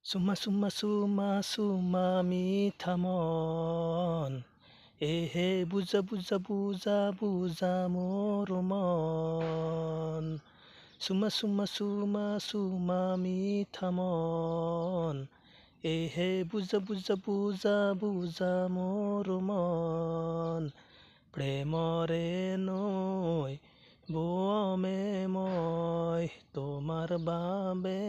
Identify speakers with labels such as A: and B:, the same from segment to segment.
A: চুমা চুমা চুমা চুমা মিঠা মন এহে বুজা বুজা বুজা বুজা মোৰ মন চুমা চুমা চুমা চুমা মিঠা মন এহে বুজা বুজা বুজা বুজা মোৰ মন প্ৰেমৰে নৈ বমে মই তোমাৰ বাবে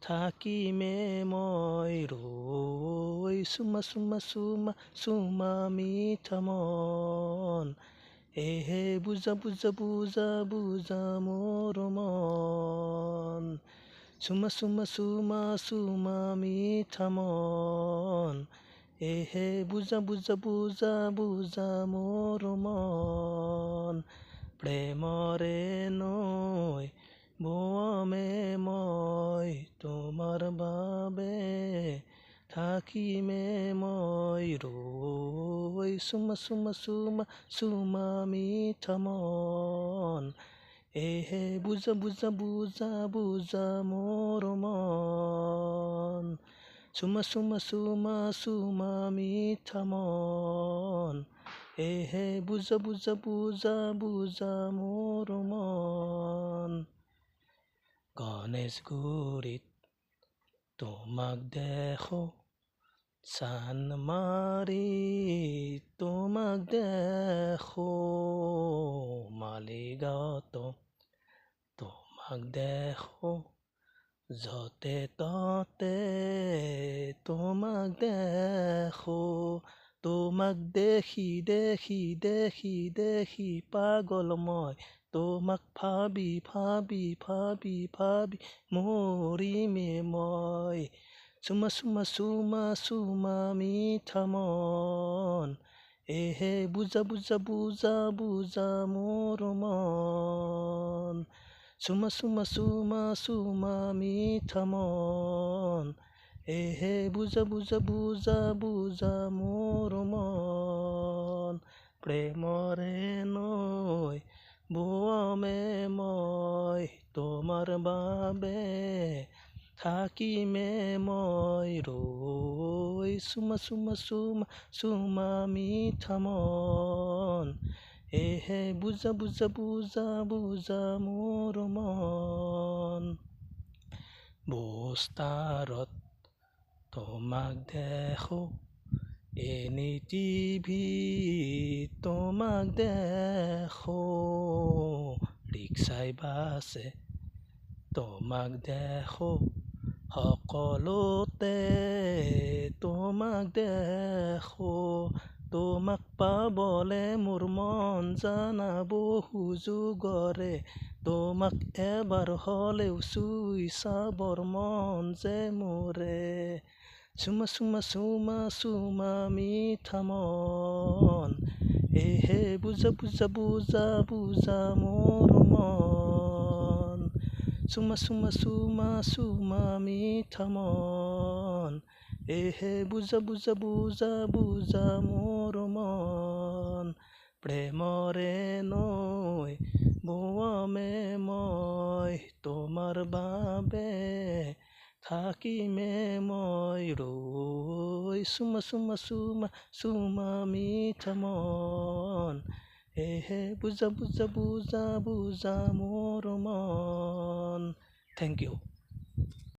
A: থাকিমে মই ৰৈ চুমা চুমা চুমা চুমা মিঠা মন এহে বুজা বুজা বুজা বুজা মোৰ মন চুমা চুমা চুমা চুমা মিঠা মন এহে বুজা বুজা বুজা বুজা মোৰ মন প্ৰেমৰে নৈ বমে মই তোমাৰ বাবে থাকিমে মই ৰৈ চুমা চুমা চুমা চুমা মিঠা মন এহে বুজা বুজা বুজা বুজা মোৰ মন চুমা চুমা চুমা চুমা মিঠা মন এহে বুজা বুজা বুজা বুজা মোৰ মন গণেশগুৰিত তোমাক দেখো চান মাৰি তোমাক দেখো মালিগাঁৱতো তোমাক দেখো য'তে ততে তোমাক দেখো তোমাক দেখি দেখি দেখি দেখি পাগল মই তোমাক ভাবি ভাবি ভাবি ভাবি মৰিমে মই চুমা চুমা চুমা চুমা মিঠা মন এহে বুজা বুজা বুজা বুজা মোৰ মন চুমা চুমা চুমা চুমা মিঠা মন এহে বুজা বুজা বুজা বুজা মোৰ মন প্ৰেমৰে নৈ বমে মই তোমাৰ বাবে থাকিমে মই ৰৈ চুমা চুমা চুমা চুমা মিঠা মন এহে বুজা বুজা বুজা বুজা মোৰ মন পোষ্টাৰত তোমাক দেখো এনি টিভিত তোমাক দেখো ৰিক্সাই বাছে তোমাক দেখো সকলোতে তোমাক দেখো তোমাক পাবলে মোৰ মন জানাব সুযোগৰে তোমাক এবাৰ হ'লেও চুই চাবৰ মন যে মোৰে চুমা চুমা চুমা চুমা মিঠা মন এহে বুজা বুজা বুজা বুজা মোৰ মন চুমা চুমা চুমা চুমা মিঠা মন এহে বুজা বুজা বুজা বুজা মোৰ মন প্ৰেমৰে নৈ বমে মই তোমাৰ বাবে থাকিমে মই ৰৈ চুমা চুমা চুমা চুমা মিঠা মন এহে বুজা বুজা বুজা বুজা মোৰ মন থেংক ইউ